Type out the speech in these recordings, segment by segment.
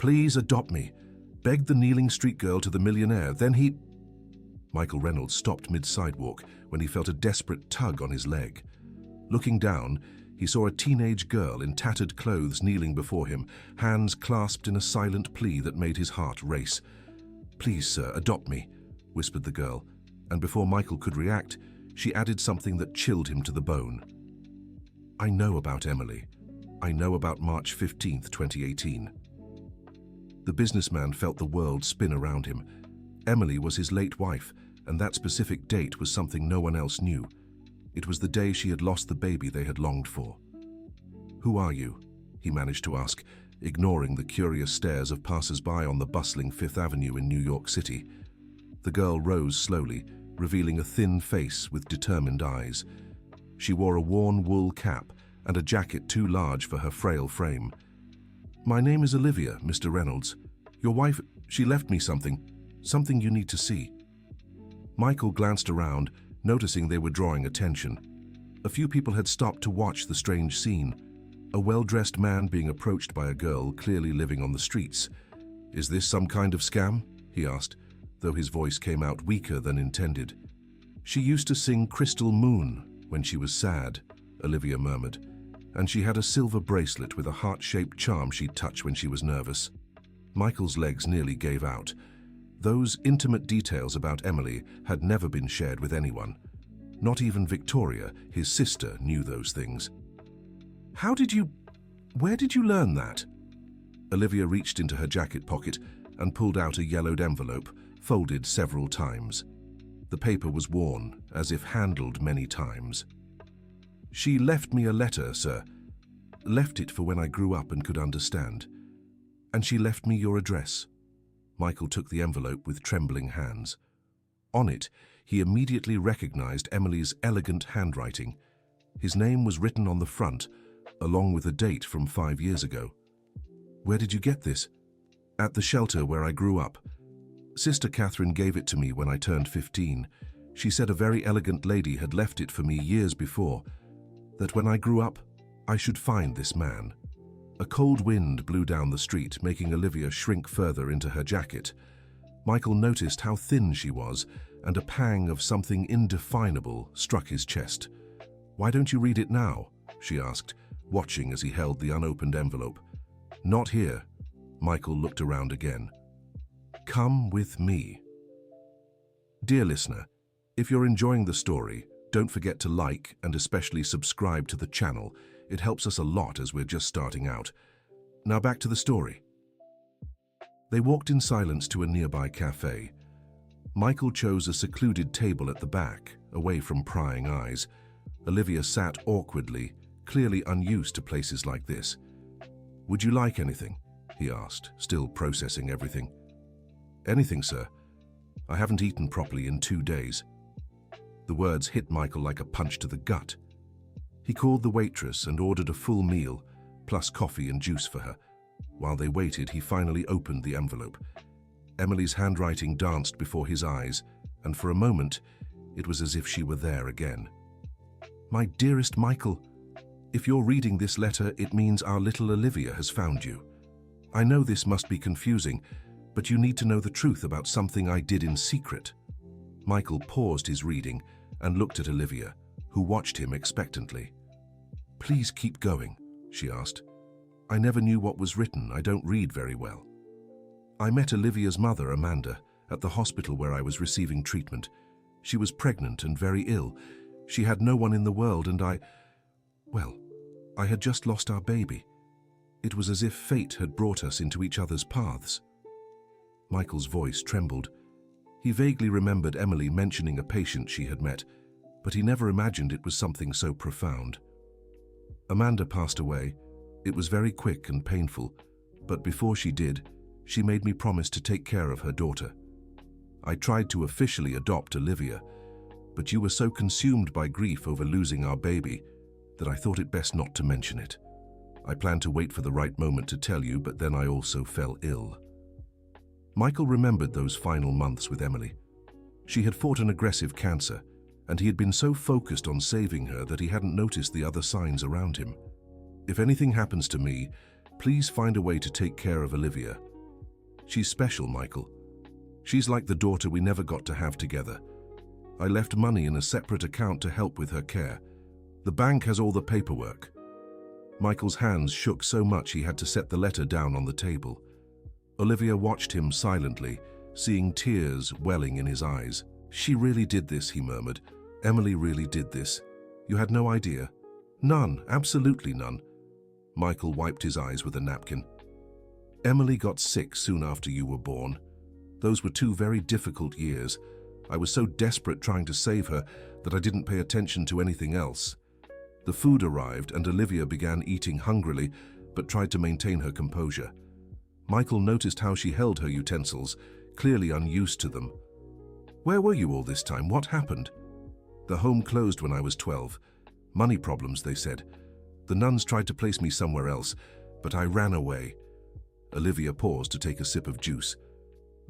Please adopt me. Begged the kneeling street girl to the millionaire. Then he... Michael Reynolds stopped mid-sidewalk when he felt a desperate tug on his leg. Looking down, he saw a teenage girl in tattered clothes kneeling before him, hands clasped in a silent plea that made his heart race. "Please, sir, adopt me," whispered the girl, and before Michael could react, she added something that chilled him to the bone. "I know about Emily. I know about March 15th, 2018. The businessman felt the world spin around him. Emily was his late wife, and that specific date was something no one else knew. It was the day she had lost the baby they had longed for. "Who are you?" he managed to ask, ignoring the curious stares of passers-by on the bustling Fifth Avenue in New York City. The girl rose slowly, revealing a thin face with determined eyes. She wore a worn wool cap and a jacket too large for her frail frame. "My name is Olivia, Mr. Reynolds. Your wife, she left me something you need to see." Michael glanced around, noticing they were drawing attention. A few people had stopped to watch the strange scene. A well-dressed man being approached by a girl clearly living on the streets. "Is this some kind of scam?" he asked, though his voice came out weaker than intended. "She used to sing Crystal Moon when she was sad," Olivia murmured, "and she had a silver bracelet with a heart-shaped charm she'd touch when she was nervous." Michael's legs nearly gave out. Those intimate details about Emily had never been shared with anyone. Not even Victoria, his sister, knew those things. Where did you learn that?" Olivia reached into her jacket pocket and pulled out a yellowed envelope, folded several times. The paper was worn, as if handled many times. "She left me a letter, sir. Left it for when I grew up and could understand. And she left me your address." Michael took the envelope with trembling hands. On it, he immediately recognized Emily's elegant handwriting. His name was written on the front, along with a date from 5 years ago. "Where did you get this?" "At the shelter where I grew up. Sister Catherine gave it to me when I turned 15. She said a very elegant lady had left it for me years before, that when I grew up, I should find this man." A cold wind blew down the street, making Olivia shrink further into her jacket. Michael noticed how thin she was, and a pang of something indefinable struck his chest. "Why don't you read it now?" she asked, watching as he held the unopened envelope. "Not here." Michael looked around again. "Come with me." Dear listener, if you're enjoying the story, don't forget to like and especially subscribe to the channel. It helps us a lot as we're just starting out. Now back to the story. They walked in silence to a nearby cafe. Michael chose a secluded table at the back, away from prying eyes. Olivia sat awkwardly, clearly unused to places like this. "Would you like anything?" he asked, still processing everything. "Anything, sir. I haven't eaten properly in 2 days." The words hit Michael like a punch to the gut. He called the waitress and ordered a full meal, plus coffee and juice for her. While they waited, he finally opened the envelope. Emily's handwriting danced before his eyes, and for a moment, it was as if she were there again. "My dearest Michael, if you're reading this letter, it means our little Olivia has found you. I know this must be confusing, but you need to know the truth about something I did in secret." Michael paused his reading and looked at Olivia, who watched him expectantly. "Please keep going," she asked. "I never knew what was written. I don't read very well. I met Olivia's mother, Amanda, at the hospital where I was receiving treatment. She was pregnant and very ill. She had no one in the world, and I had just lost our baby. It was as if fate had brought us into each other's paths." Michael's voice trembled. He vaguely remembered Emily mentioning a patient she had met, but he never imagined it was something so profound. "Amanda passed away. It was very quick and painful, but before she did, she made me promise to take care of her daughter. I tried to officially adopt Olivia, but you were so consumed by grief over losing our baby that I thought it best not to mention it. I planned to wait for the right moment to tell you, but then I also fell ill." Michael remembered those final months with Emily. She had fought an aggressive cancer, and he had been so focused on saving her that he hadn't noticed the other signs around him. "If anything happens to me, please find a way to take care of Olivia," She's special, Michael. She's like the daughter we never got to have together. I left money in a separate account to help with her care. The bank has all the paperwork." Michael's hands shook so much he had to set the letter down on the table. Olivia watched him silently, seeing tears welling in his eyes. "She really did this," he murmured. "Emily really did this. You had no idea?" "None, absolutely none." Michael wiped his eyes with a napkin. "Emily got sick soon after you were born. Those were 2 very difficult years. I was so desperate trying to save her that I didn't pay attention to anything else. The food arrived and Olivia began eating hungrily, but tried to maintain her composure. Michael noticed how she held her utensils, clearly unused to them. "Where were you all this time? What happened?" "The home closed when I was 12. Money problems, they said. The nuns tried to place me somewhere else, but I ran away." Olivia paused to take a sip of juice.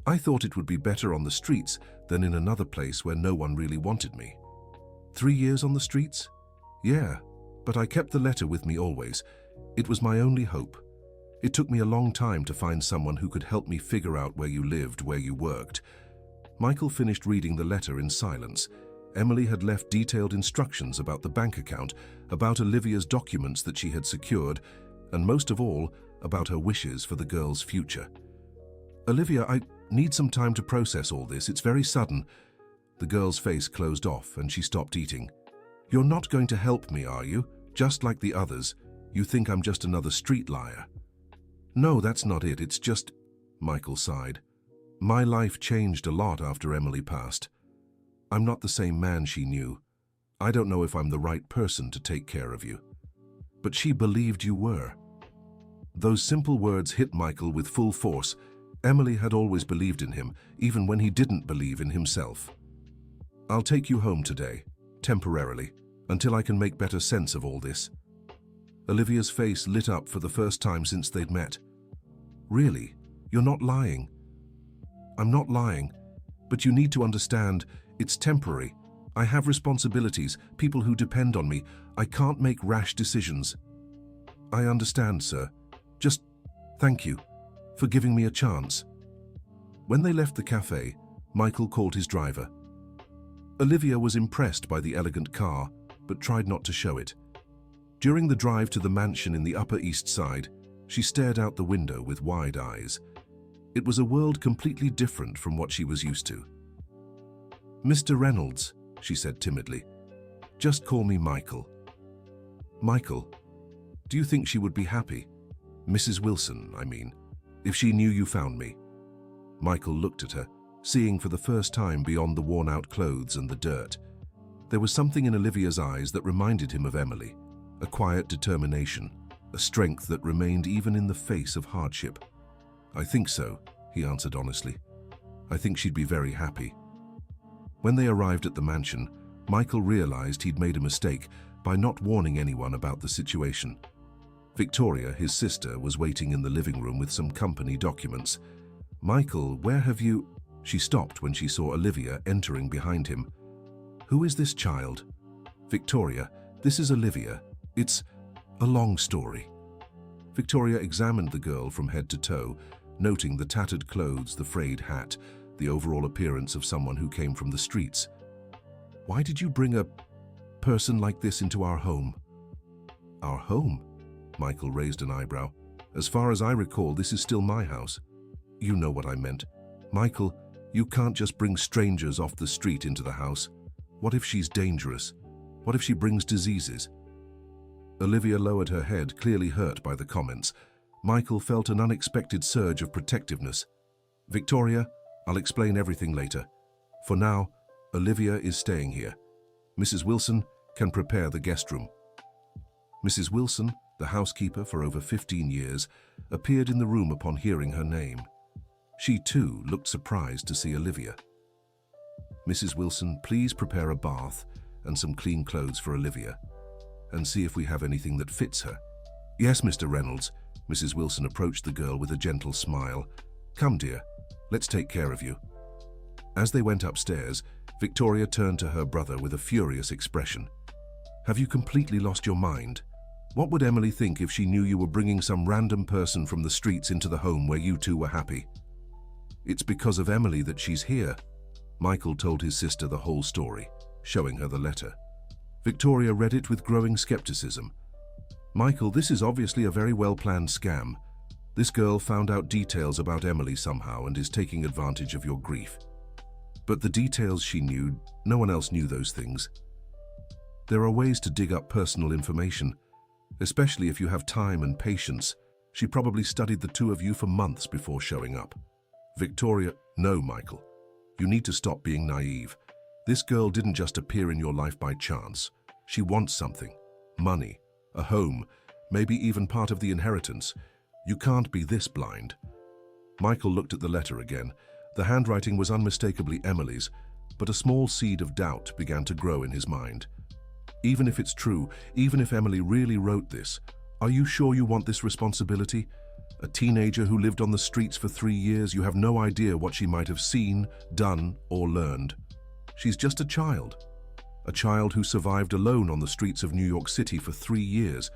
"I thought it would be better on the streets than in another place where no one really wanted me." 3 years on the streets? Yeah, but I kept the letter with me always. It was my only hope. It took me a long time to find someone who could help me figure out where you lived, where you worked. Michael finished reading the letter in silence. Emily had left detailed instructions about the bank account, about Olivia's documents that she had secured, and most of all, about her wishes for the girl's future. "Olivia, I need some time to process all this. It's very sudden." The girl's face closed off and she stopped eating. "You're not going to help me, are you? Just like the others. You think I'm just another street liar." "No, that's not it. It's just..." Michael sighed. "My life changed a lot after Emily passed. I'm not the same man she knew. I don't know if I'm the right person to take care of you." "But she believed you were." Those simple words hit Michael with full force. Emily had always believed in him, even when he didn't believe in himself. "I'll take you home today, temporarily, until I can make better sense of all this." Olivia's face lit up for the first time since they'd met. "Really? You're not lying?" "I'm not lying, but you need to understand, it's temporary. I have responsibilities, people who depend on me. I can't make rash decisions." "I understand, sir. Just thank you for giving me a chance." When they left the cafe, Michael called his driver. Olivia was impressed by the elegant car, but tried not to show it. During the drive to the mansion in the Upper East Side, she stared out the window with wide eyes. It was a world completely different from what she was used to. "Mr. Reynolds," she said timidly. "Just call me Michael." "Michael, do you think she would be happy? Mrs. Wilson, I mean, if she knew you found me?" Michael looked at her, seeing for the first time beyond the worn-out clothes and the dirt. There was something in Olivia's eyes that reminded him of Emily, a quiet determination, a strength that remained even in the face of hardship. "I think so," he answered honestly. "I think she'd be very happy." When they arrived at the mansion, Michael realized he'd made a mistake by not warning anyone about the situation. Victoria, his sister, was waiting in the living room with some company documents. "Michael, where have you..." She stopped when she saw Olivia entering behind him. "Who is this child?" "Victoria, this is Olivia. It's a long story." Victoria examined the girl from head to toe, noting the tattered clothes, the frayed hat, the overall appearance of someone who came from the streets. "Why did you bring a person like this into our home?" "Our home?" Michael raised an eyebrow. "As far as I recall, this is still my house." "You know what I meant. Michael, you can't just bring strangers off the street into the house. What if she's dangerous? What if she brings diseases?" Olivia lowered her head, clearly hurt by the comments. Michael felt an unexpected surge of protectiveness. "Victoria, I'll explain everything later. For now, Olivia is staying here. Mrs. Wilson can prepare the guest room." Mrs. Wilson, the housekeeper for over 15 years, appeared in the room upon hearing her name. She, too, looked surprised to see Olivia. "Mrs. Wilson, please prepare a bath and some clean clothes for Olivia, and see if we have anything that fits her." "Yes, Mr. Reynolds." Mrs. Wilson approached the girl with a gentle smile. "Come, dear, let's take care of you." As they went upstairs, Victoria turned to her brother with a furious expression. "Have you completely lost your mind? What would Emily think if she knew you were bringing some random person from the streets into the home where you two were happy?" It's because of Emily that she's here. Michael told his sister the whole story, showing her the letter. Victoria read it with growing skepticism. Michael, this is obviously a very well-planned scam. This girl found out details about Emily somehow and is taking advantage of your grief. But the details she knew, no one else knew those things. There are ways to dig up personal information, especially if you have time and patience. She probably studied the two of you for months before showing up. Victoria, no, Michael. You need to stop being naive. This girl didn't just appear in your life by chance. She wants something. Money, a home, maybe even part of the inheritance. You can't be this blind. Michael looked at the letter again. The handwriting was unmistakably Emily's, but a small seed of doubt began to grow in his mind. Even if it's true, even if Emily really wrote this, are you sure you want this responsibility? A teenager who lived on the streets for 3 years, you have no idea what she might have seen, done, or learned. She's just a child who survived alone on the streets of New York City for 3 years.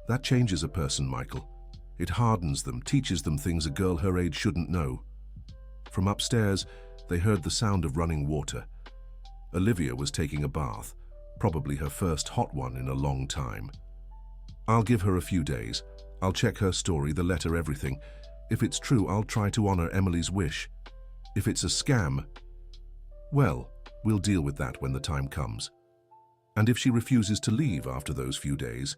That changes a person, Michael. It hardens them, teaches them things a girl her age shouldn't know. From upstairs, they heard the sound of running water. Olivia was taking a bath, probably her first hot one in a long time. I'll give her a few days. I'll check her story, the letter, everything. If it's true, I'll try to honor Emily's wish. If it's a scam, well, we'll deal with that when the time comes. And if she refuses to leave after those few days,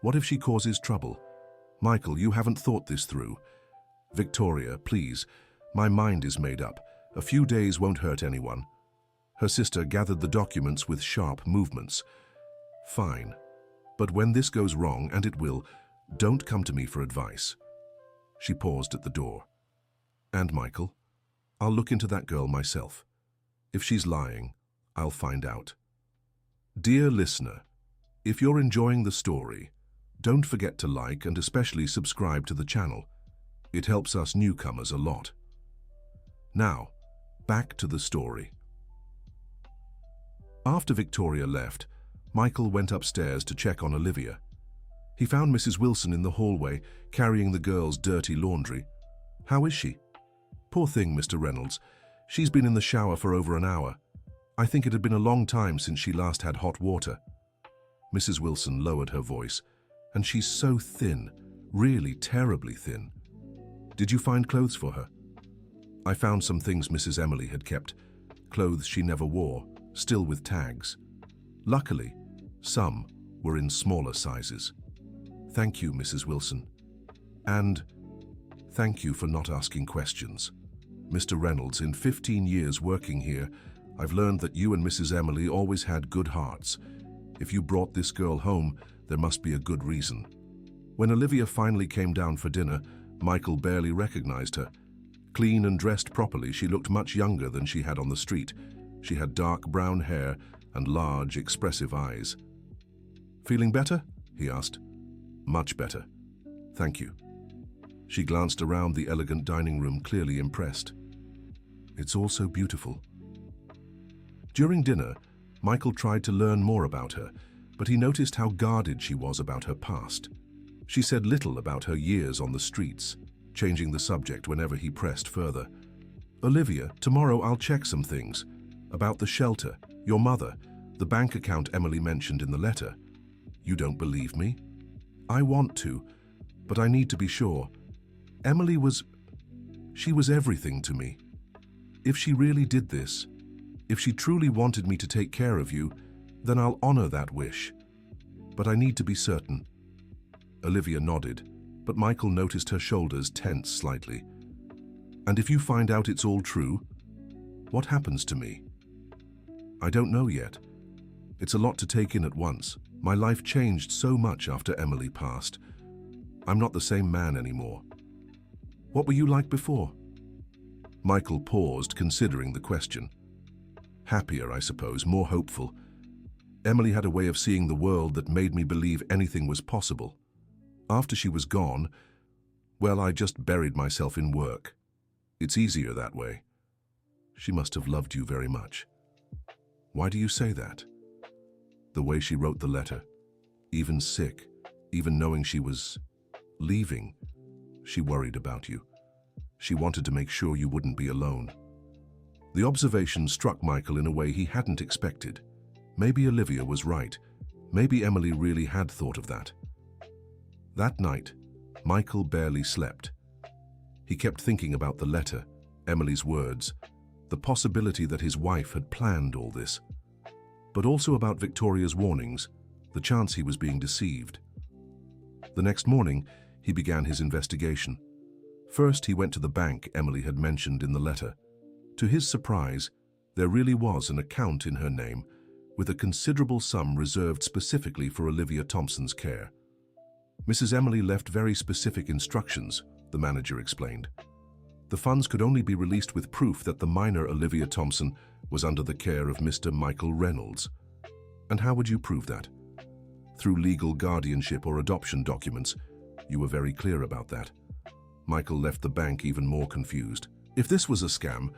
what if she causes trouble? Michael, you haven't thought this through. Victoria, please, my mind is made up. A few days won't hurt anyone. Her sister gathered the documents with sharp movements. Fine. But when this goes wrong, and it will, don't come to me for advice. She paused at the door. And Michael, I'll look into that girl myself. If she's lying, I'll find out. Dear listener, if you're enjoying the story, don't forget to like and especially subscribe to the channel. It helps us newcomers a lot. Now, back to the story. After Victoria left, Michael went upstairs to check on Olivia. He found Mrs. Wilson in the hallway, carrying the girl's dirty laundry. How is she? Poor thing, Mr. Reynolds. She's been in the shower for over an hour. I think it had been a long time since she last had hot water. Mrs. Wilson lowered her voice. And she's so thin, really terribly thin. Did you find clothes for her? I found some things Mrs. Emily had kept, clothes she never wore, still with tags. Luckily, some were in smaller sizes. Thank you, Mrs. Wilson. And thank you for not asking questions. Mr. Reynolds, in 15 years working here, I've learned that you and Mrs. Emily always had good hearts. If you brought this girl home, there must be a good reason. When Olivia finally came down for dinner, Michael barely recognized her. Clean and dressed properly, she looked much younger than she had on the street. She had dark brown hair and large, expressive eyes. Feeling better? He asked. Much better. Thank you. She glanced around the elegant dining room, clearly impressed. It's all so beautiful. During dinner, Michael tried to learn more about her, but he noticed how guarded she was about her past. She said little about her years on the streets, changing the subject whenever he pressed further. Olivia, tomorrow I'll check some things. About the shelter, your mother, the bank account Emily mentioned in the letter. You don't believe me? I want to, but I need to be sure. Emily was everything to me. If she really did this, if she truly wanted me to take care of you, then I'll honor that wish. But I need to be certain. Olivia nodded, but Michael noticed her shoulders tense slightly. And if you find out it's all true, what happens to me? I don't know yet. It's a lot to take in at once. My life changed so much after Emily passed. I'm not the same man anymore. What were you like before? Michael paused, considering the question. Happier, I suppose, more hopeful. Emily had a way of seeing the world that made me believe anything was possible. After she was gone, well, I just buried myself in work. It's easier that way. She must have loved you very much. Why do you say that? The way she wrote the letter, even sick, even knowing she was leaving, she worried about you. She wanted to make sure you wouldn't be alone. The observation struck Michael in a way he hadn't expected. Maybe Olivia was right. Maybe Emily really had thought of that. That night, Michael barely slept. He kept thinking about the letter, Emily's words, the possibility that his wife had planned all this, but also about Victoria's warnings, the chance he was being deceived. The next morning, he began his investigation. First, he went to the bank Emily had mentioned in the letter. To his surprise, there really was an account in her name with a considerable sum reserved specifically for Olivia Thompson's care. Mrs. Emily left very specific instructions, the manager explained. The funds could only be released with proof that the minor Olivia Thompson was under the care of Mr. Michael Reynolds. And how would you prove that? Through legal guardianship or adoption documents. You were very clear about that. Michael left the bank even more confused. If this was a scam,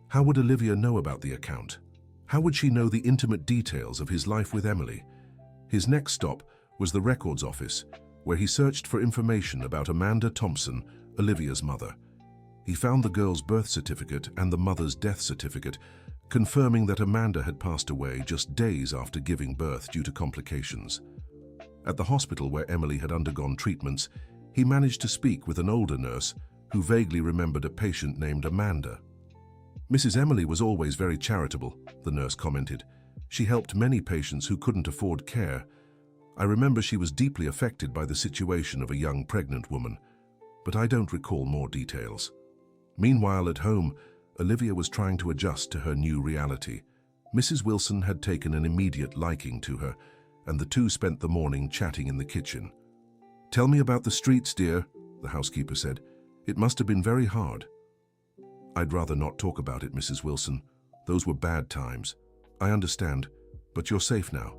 how would Olivia know about the account? How would she know the intimate details of his life with Emily? His next stop was the records office, where he searched for information about Amanda Thompson, Olivia's mother. He found the girl's birth certificate and the mother's death certificate, confirming that Amanda had passed away just days after giving birth due to complications. At the hospital where Emily had undergone treatments, he managed to speak with an older nurse who vaguely remembered a patient named Amanda. Mrs. Emily was always very charitable, the nurse commented. She helped many patients who couldn't afford care. I remember she was deeply affected by the situation of a young pregnant woman, but I don't recall more details. Meanwhile, at home, Olivia was trying to adjust to her new reality. Mrs. Wilson had taken an immediate liking to her, and the two spent the morning chatting in the kitchen. "Tell me about the streets, dear," the housekeeper said. "It must have been very hard." "I'd rather not talk about it, Mrs. Wilson. Those were bad times. I understand, but you're safe now.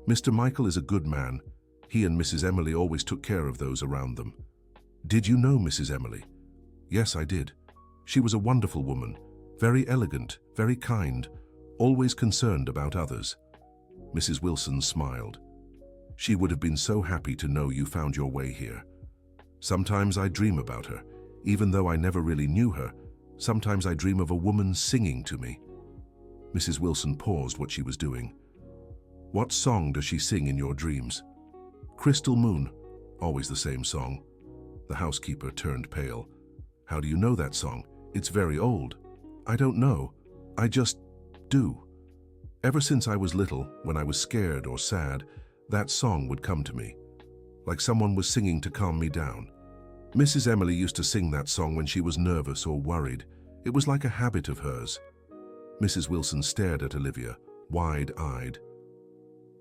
Mr. Michael is a good man. He and Mrs. Emily always took care of those around them." "Did you know Mrs. Emily?" "Yes, I did. She was a wonderful woman, very elegant, very kind, always concerned about others." Mrs. Wilson smiled. "She would have been so happy to know you found your way here. Sometimes I dream about her, even though I never really knew her. Sometimes I dream of a woman singing to me." Mrs. Wilson paused what she was doing. "What song does she sing in your dreams?" "Crystal Moon, always the same song." The housekeeper turned pale. "How do you know that song? It's very old." "I don't know. I just do. Ever since I was little, when I was scared or sad, that song would come to me, like someone was singing to calm me down. Mrs. Emily used to sing that song when she was nervous or worried. It was like a habit of hers." Mrs. Wilson stared at Olivia, wide-eyed.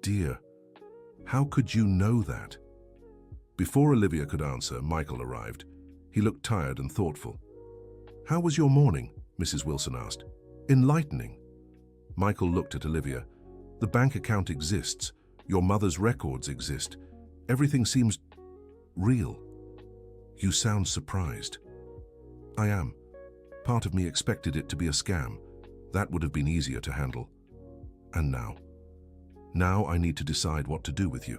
"Dear, how could you know that?" Before Olivia could answer, Michael arrived. He looked tired and thoughtful. "How was your morning?" Mrs. Wilson asked. "Enlightening." Michael looked at Olivia. "The bank account exists. Your mother's records exist. Everything seems real." "You sound surprised." "I am. Part of me expected it to be a scam. That would have been easier to handle. And now? Now I need to decide what to do with you."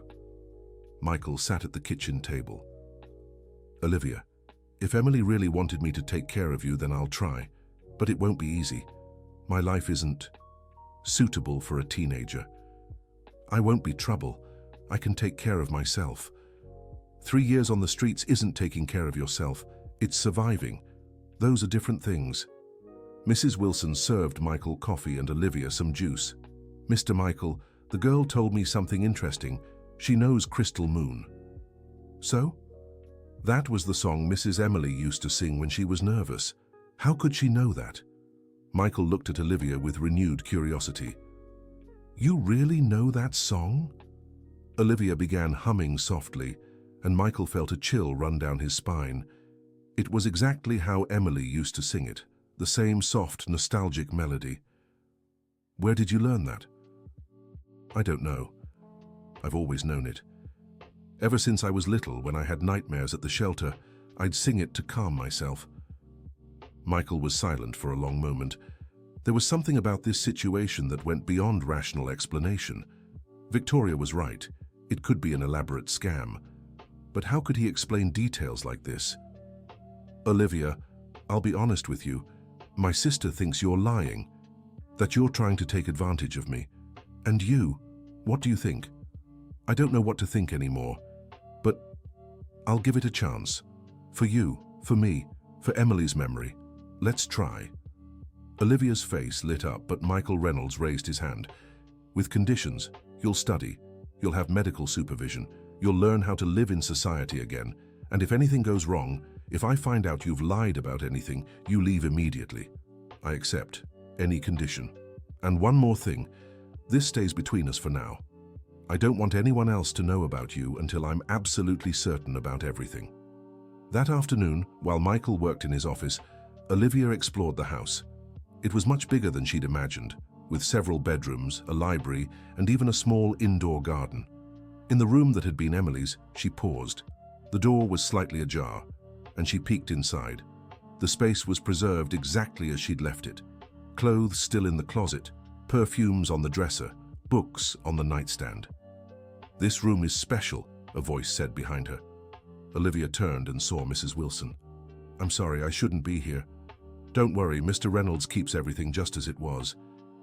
Michael sat at the kitchen table. "Olivia, if Emily really wanted me to take care of you, then I'll try. But it won't be easy. My life isn't suitable for a teenager. I won't be trouble. I can take care of myself. 3 years on the streets isn't taking care of yourself. It's surviving. Those are different things." Mrs. Wilson served Michael coffee and Olivia some juice. "Mr. Michael, the girl told me something interesting. She knows Crystal Moon." "So?" "That was the song Mrs. Emily used to sing when she was nervous. How could she know that?" Michael looked at Olivia with renewed curiosity. "You really know that song?" Olivia began humming softly, and Michael felt a chill run down his spine. It was exactly how Emily used to sing it, the same soft, nostalgic melody. "Where did you learn that?" "I don't know. I've always known it. Ever since I was little, when I had nightmares at the shelter, I'd sing it to calm myself." Michael was silent for a long moment. There was something about this situation that went beyond rational explanation. Victoria was right. It could be an elaborate scam. But how could he explain details like this? "Olivia, I'll be honest with you. My sister thinks you're lying, that you're trying to take advantage of me. And you, what do you think? I don't know what to think anymore, but I'll give it a chance. For you, for me, for Emily's memory. Let's try. Olivia's face lit up, but Michael Reynolds raised his hand. With conditions, you'll study, you'll have medical supervision, you'll learn how to live in society again, and if anything goes wrong, if I find out you've lied about anything, you leave immediately. I accept any condition. And one more thing, this stays between us for now. I don't want anyone else to know about you until I'm absolutely certain about everything. That afternoon, while Michael worked in his office, Olivia explored the house. It was much bigger than she'd imagined, with several bedrooms, a library, and even a small indoor garden. In the room that had been Emily's, she paused. The door was slightly ajar, and she peeked inside. The space was preserved exactly as she'd left it. Clothes still in the closet, perfumes on the dresser, books on the nightstand. "This room is special," a voice said behind her. Olivia turned and saw Mrs. Wilson. "I'm sorry, I shouldn't be here. Don't worry, Mr. Reynolds keeps everything just as it was.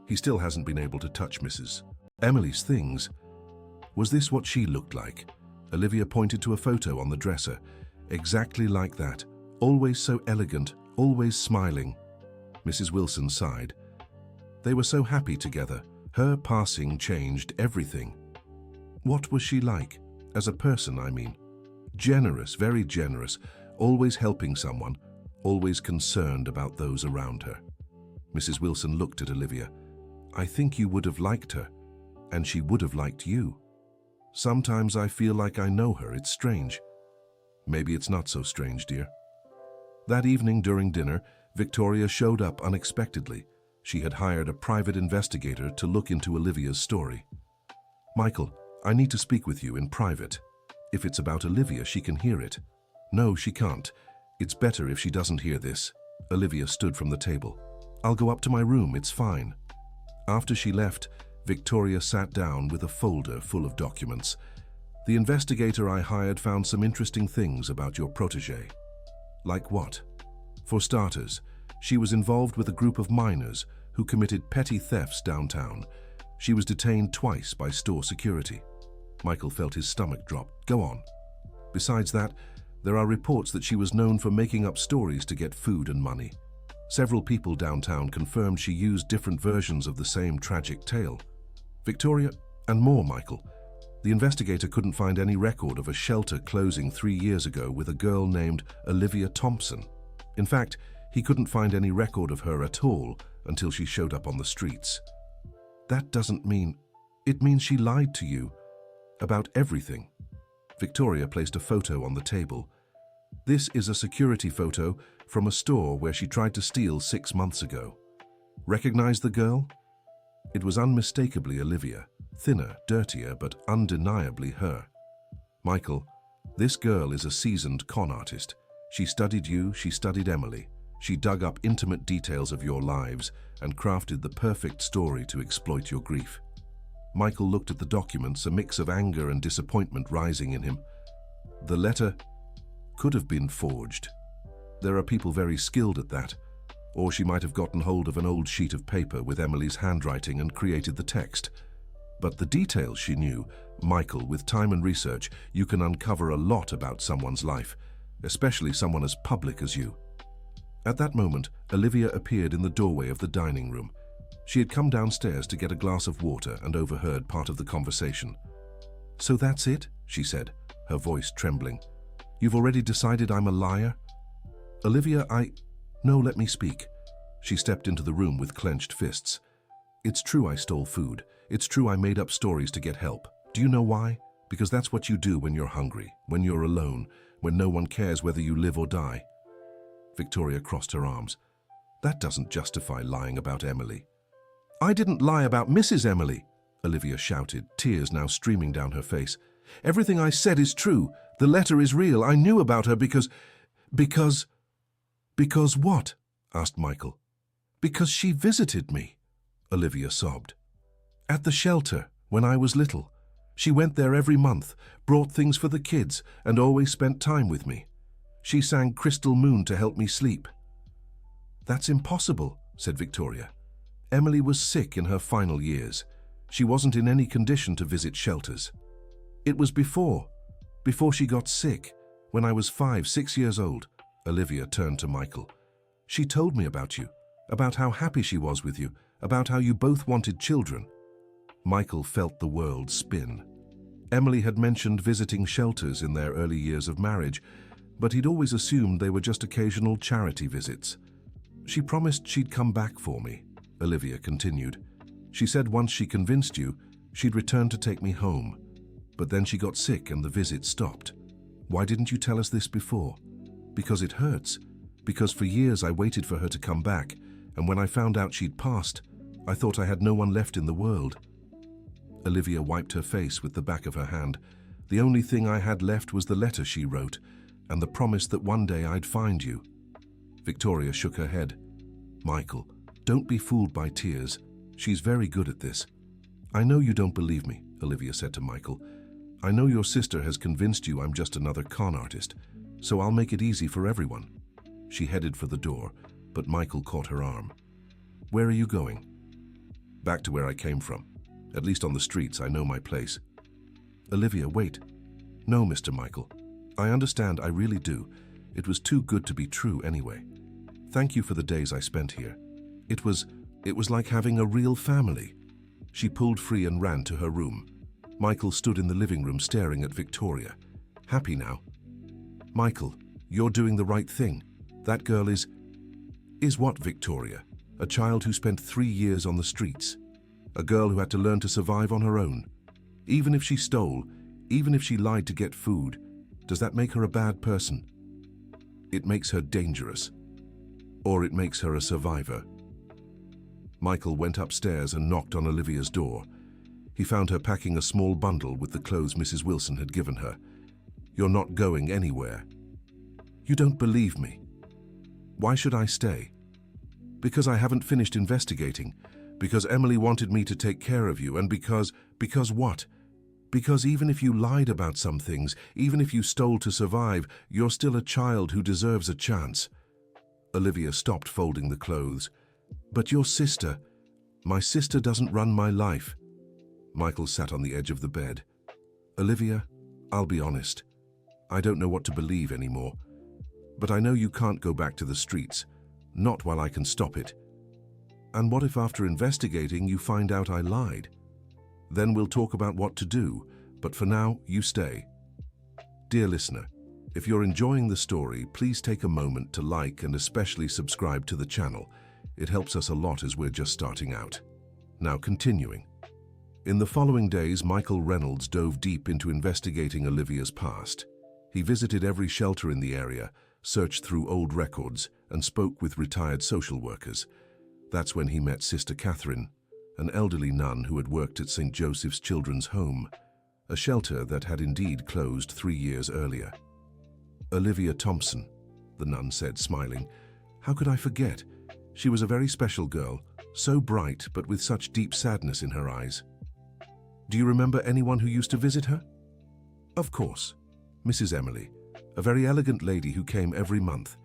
He still hasn't been able to touch Mrs. Emily's things." Was this what she looked like? Olivia pointed to a photo on the dresser. Exactly like that. Always so elegant, always smiling. Mrs. Wilson sighed. They were so happy together. Her passing changed everything. What was she like? As a person, I mean. Generous, very generous, always helping someone, always concerned about those around her. Mrs. Wilson looked at Olivia. "I think you would have liked her, and she would have liked you. Sometimes I feel like I know her. It's strange." "Maybe it's not so strange, dear." That evening during dinner, Victoria showed up unexpectedly. She had hired a private investigator to look into Olivia's story. "Michael, I need to speak with you in private. If it's about Olivia, she can hear it." "No, she can't. It's better if she doesn't hear this." Olivia stood from the table. "I'll go up to my room, it's fine." After she left, Victoria sat down with a folder full of documents. "The investigator I hired found some interesting things about your protégé." "Like what?" "For starters, she was involved with a group of minors who committed petty thefts downtown. She was detained twice by store security." Michael felt his stomach drop. "Go on." "Besides that, there are reports that she was known for making up stories to get food and money. Several people downtown confirmed she used different versions of the same tragic tale." "Victoria, and more, Michael. The investigator couldn't find any record of a shelter closing 3 years ago with a girl named Olivia Thompson. In fact, he couldn't find any record of her at all until she showed up on the streets." "That doesn't mean... It means she lied to you about everything." Victoria placed a photo on the table. "This is a security photo from a store where she tried to steal 6 months ago. Recognize the girl?" It was unmistakably Olivia, thinner, dirtier, but undeniably her. "Michael, this girl is a seasoned con artist. She studied you, she studied Emily. She dug up intimate details of your lives and crafted the perfect story to exploit your grief." Michael looked at the documents, a mix of anger and disappointment rising in him. "The letter could have been forged. There are people very skilled at that. Or she might have gotten hold of an old sheet of paper with Emily's handwriting and created the text. But the details she knew, Michael, with time and research, you can uncover a lot about someone's life, especially someone as public as you." At that moment, Olivia appeared in the doorway of the dining room. She had come downstairs to get a glass of water and overheard part of the conversation. "So that's it?" she said, her voice trembling. "You've already decided I'm a liar?" "Olivia, No, let me speak." She stepped into the room with clenched fists. "It's true I stole food. It's true I made up stories to get help. Do you know why? Because that's what you do when you're hungry, when you're alone, when no one cares whether you live or die." Victoria crossed her arms. "That doesn't justify lying about Emily." "I didn't lie about Mrs. Emily," Olivia shouted, tears now streaming down her face. "Everything I said is true. The letter is real. I knew about her because... "Because what?" asked Michael. "Because she visited me," Olivia sobbed. "At the shelter, when I was little. She went there every month, brought things for the kids, and always spent time with me. She sang Crystal Moon to help me sleep. "That's impossible," said Victoria. "Emily was sick in her final years. She wasn't in any condition to visit shelters. It was before she got sick, when I was 5, 6 years old." Olivia turned to Michael. "She told me about you, about how happy she was with you, about how you both wanted children." Michael felt the world spin. Emily had mentioned visiting shelters in their early years of marriage, but he'd always assumed they were just occasional charity visits. "She promised she'd come back for me," Olivia continued. "She said once she convinced you, she'd return to take me home. But then she got sick and the visit stopped. Why didn't you tell us this before?" "Because it hurts. Because for years I waited for her to come back, and when I found out she'd passed, I thought I had no one left in the world." Olivia wiped her face with the back of her hand. "The only thing I had left was the letter she wrote, and the promise that one day I'd find you." Victoria shook her head. "Michael, don't be fooled by tears. She's very good at this." "I know you don't believe me," Olivia said to Michael. "I know your sister has convinced you I'm just another con artist, so I'll make it easy for everyone." She headed for the door, but Michael caught her arm. "Where are you going?" "Back to where I came from. At least on the streets, I know my place." "Olivia, wait." "No, Mr. Michael. I understand, I really do. It was too good to be true anyway. Thank you for the days I spent here. It was like having a real family." She pulled free and ran to her room. Michael stood in the living room staring at Victoria. "Happy now?" "Michael, you're doing the right thing. That girl is..." "Is what, Victoria? A child who spent 3 years on the streets. A girl who had to learn to survive on her own. Even if she stole, even if she lied to get food, does that make her a bad person? It makes her dangerous. Or it makes her a survivor." Michael went upstairs and knocked on Olivia's door. He found her packing a small bundle with the clothes Mrs. Wilson had given her. "You're not going anywhere." "You don't believe me." "Why should I stay?" "Because I haven't finished investigating. Because Emily wanted me to take care of you, and because what? Because even if you lied about some things, even if you stole to survive, you're still a child who deserves a chance." Olivia stopped folding the clothes. "But your sister..." "My sister doesn't run my life." Michael sat on the edge of the bed. "Olivia, I'll be honest. I don't know what to believe anymore. But I know you can't go back to the streets. Not while I can stop it. And what if after investigating you find out I lied? Then we'll talk about what to do, but for now, you stay." Dear listener, if you're enjoying the story, please take a moment to like and especially subscribe to the channel. It helps us a lot as we're just starting out. Now continuing. In the following days, Michael Reynolds dove deep into investigating Olivia's past. He visited every shelter in the area, searched through old records, and spoke with retired social workers. That's when he met Sister Catherine, an elderly nun who had worked at St. Joseph's Children's Home, a shelter that had indeed closed 3 years earlier. "Olivia Thompson," the nun said, smiling. "How could I forget? She was a very special girl, so bright but with such deep sadness in her eyes." "Do you remember anyone who used to visit her?" "Of course. Mrs. Emily, a very elegant lady who came every month.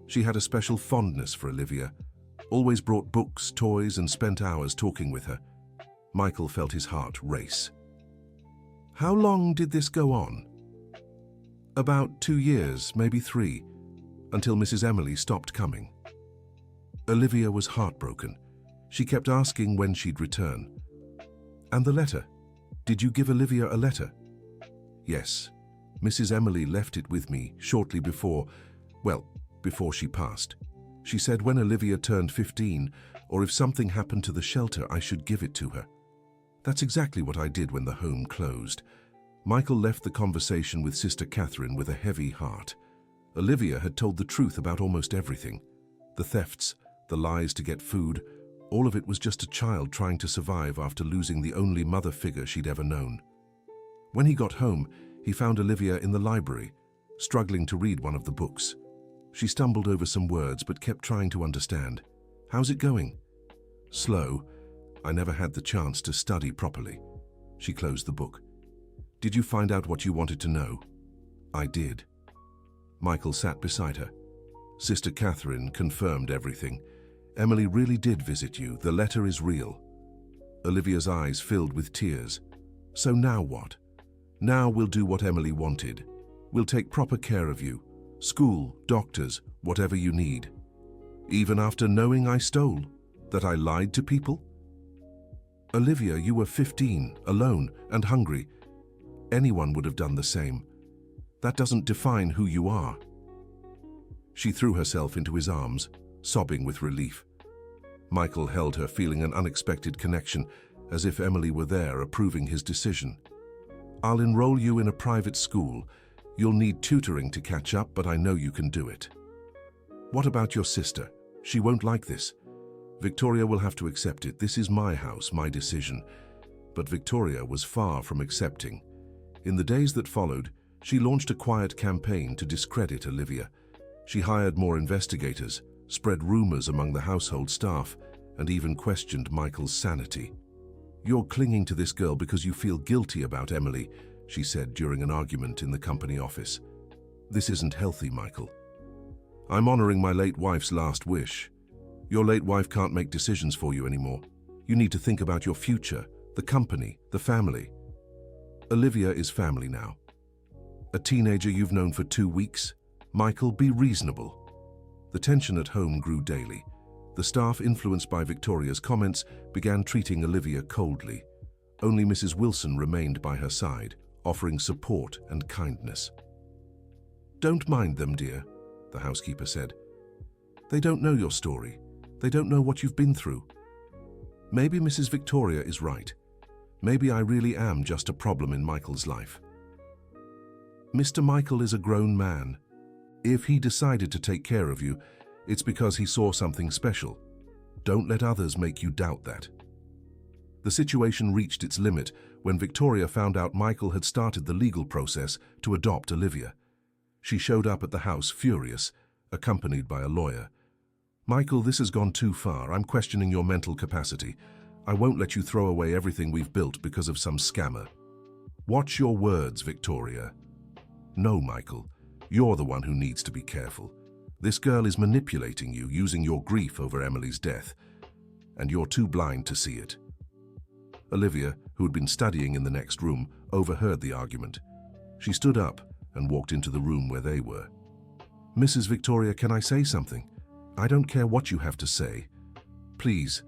She had a special fondness for Olivia, always brought books, toys, and spent hours talking with her." Michael felt his heart race. "How long did this go on?" "About 2 years, maybe 3, until Mrs. Emily stopped coming." Olivia was heartbroken. She kept asking when she'd return. "And the letter? Did you give Olivia a letter?" "Yes. Mrs. Emily left it with me shortly before she passed. She said when Olivia turned 15, or if something happened to the shelter, I should give it to her. That's exactly what I did when the home closed." Michael left the conversation with Sister Catherine with a heavy heart. Olivia had told the truth about almost everything. The thefts, the lies to get food, all of it was just a child trying to survive after losing the only mother figure she'd ever known. When he got home, he found Olivia in the library, struggling to read one of the books. She stumbled over some words but kept trying to understand. "How's it going?" "Slow. I never had the chance to study properly." She closed the book. "Did you find out what you wanted to know?" "I did." Michael sat beside her. Sister Catherine confirmed everything. Emily really did visit you. The letter is real. Olivia's eyes filled with tears. So now what? Now we'll do what Emily wanted. We'll take proper care of you. School, doctors, whatever you need. Even after knowing I stole, that I lied to people? Olivia, you were 15, alone and hungry. Anyone would have done the same. That doesn't define who you are. She threw herself into his arms, sobbing with relief. Michael held her, feeling an unexpected connection, as if Emily were there approving his decision. I'll enroll you in a private school. You'll need tutoring to catch up, but I know you can do it. What about your sister? She won't like this. Victoria will have to accept it. This is my house, my decision. But Victoria was far from accepting. In the days that followed, she launched a quiet campaign to discredit Olivia. She hired more investigators, spread rumors among the household staff, and even questioned Michael's sanity. You're clinging to this girl because you feel guilty about Emily, she said during an argument in the company office. This isn't healthy, Michael. I'm honoring my late wife's last wish. Your late wife can't make decisions for you anymore. You need to think about your future, the company, the family. Olivia is family now. A teenager you've known for 2 weeks? Michael, be reasonable. The tension at home grew daily. The staff, influenced by Victoria's comments, began treating Olivia coldly. Only Mrs. Wilson remained by her side, offering support and kindness. Don't mind them, dear, the housekeeper said. They don't know your story. They don't know what you've been through. Maybe Mrs. Victoria is right. Maybe I really am just a problem in Michael's life. Mr. Michael is a grown man. If he decided to take care of you, it's because he saw something special. Don't let others make you doubt that. The situation reached its limit when Victoria found out Michael had started the legal process to adopt Olivia. She showed up at the house furious, accompanied by a lawyer. Michael, this has gone too far. I'm questioning your mental capacity. I won't let you throw away everything we've built because of some scammer. Watch your words, Victoria. No, Michael. You're the one who needs to be careful. This girl is manipulating you, using your grief over Emily's death, and you're too blind to see it. Olivia, who had been studying in the next room, overheard the argument. She stood up and walked into the room where they were. Mrs. Victoria, can I say something? I don't care what you have to say. Please,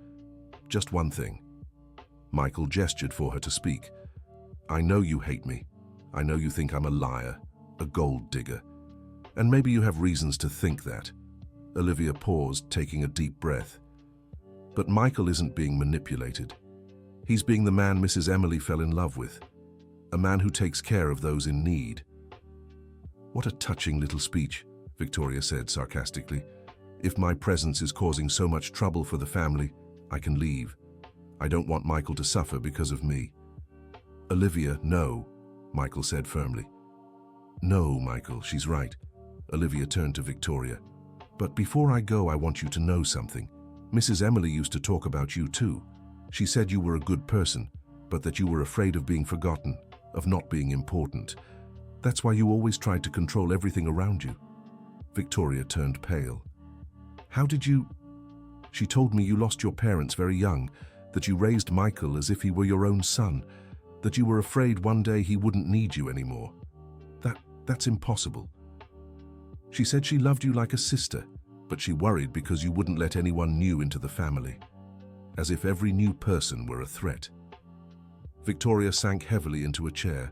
just one thing. Michael gestured for her to speak. I know you hate me. I know you think I'm a liar, a gold digger. And maybe you have reasons to think that. Olivia paused, taking a deep breath. But Michael isn't being manipulated. He's being the man Mrs. Emily fell in love with. A man who takes care of those in need. What a touching little speech, Victoria said sarcastically. If my presence is causing so much trouble for the family, I can leave. I don't want Michael to suffer because of me. Olivia, no, Michael said firmly. No, Michael, she's right. Olivia turned to Victoria. But before I go, I want you to know something. Mrs. Emily used to talk about you too. She said you were a good person, but that you were afraid of being forgotten, of not being important. That's why you always tried to control everything around you. Victoria turned pale. How did you... She told me you lost your parents very young, that you raised Michael as if he were your own son, that you were afraid one day he wouldn't need you anymore. That's impossible. She said she loved you like a sister, but she worried because you wouldn't let anyone new into the family, as if every new person were a threat. Victoria sank heavily into a chair.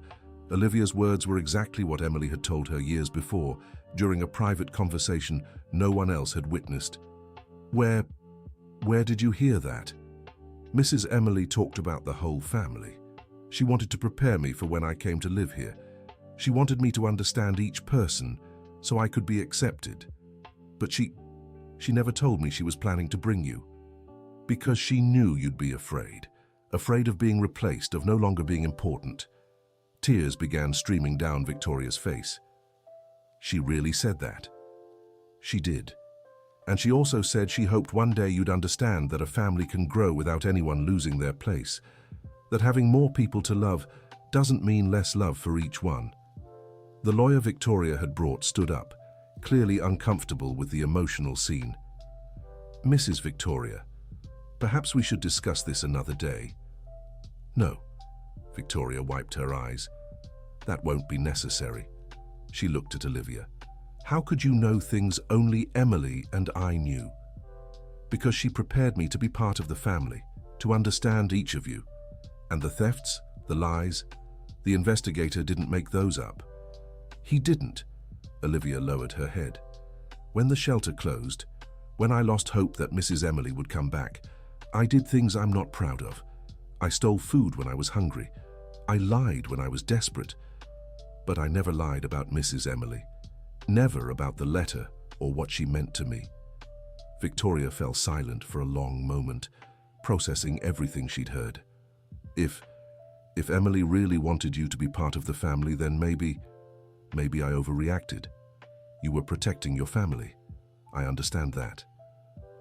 Olivia's words were exactly what Emily had told her years before, during a private conversation no one else had witnessed. Where did you hear that? Mrs. Emily talked about the whole family. She wanted to prepare me for when I came to live here. She wanted me to understand each person, so I could be accepted. But she never told me she was planning to bring you. Because she knew you'd be afraid of being replaced, of no longer being important. Tears began streaming down Victoria's face. She really said that? She did. And she also said she hoped one day you'd understand that a family can grow without anyone losing their place, that having more people to love doesn't mean less love for each one. The lawyer Victoria had brought stood up, clearly uncomfortable with the emotional scene. "Mrs. Victoria, perhaps we should discuss this another day." "No." Victoria wiped her eyes. "That won't be necessary." She looked at Olivia. "How could you know things only Emily and I knew?" "Because she prepared me to be part of the family, to understand each of you. And the thefts, the lies, the investigator didn't make those up." "He didn't." Olivia lowered her head. "When the shelter closed, when I lost hope that Mrs. Emily would come back, I did things I'm not proud of. I stole food when I was hungry. I lied when I was desperate. But I never lied about Mrs. Emily. Never about the letter or what she meant to me." Victoria fell silent for a long moment, processing everything she'd heard. If Emily really wanted you to be part of the family, then maybe I overreacted. You were protecting your family. I understand that."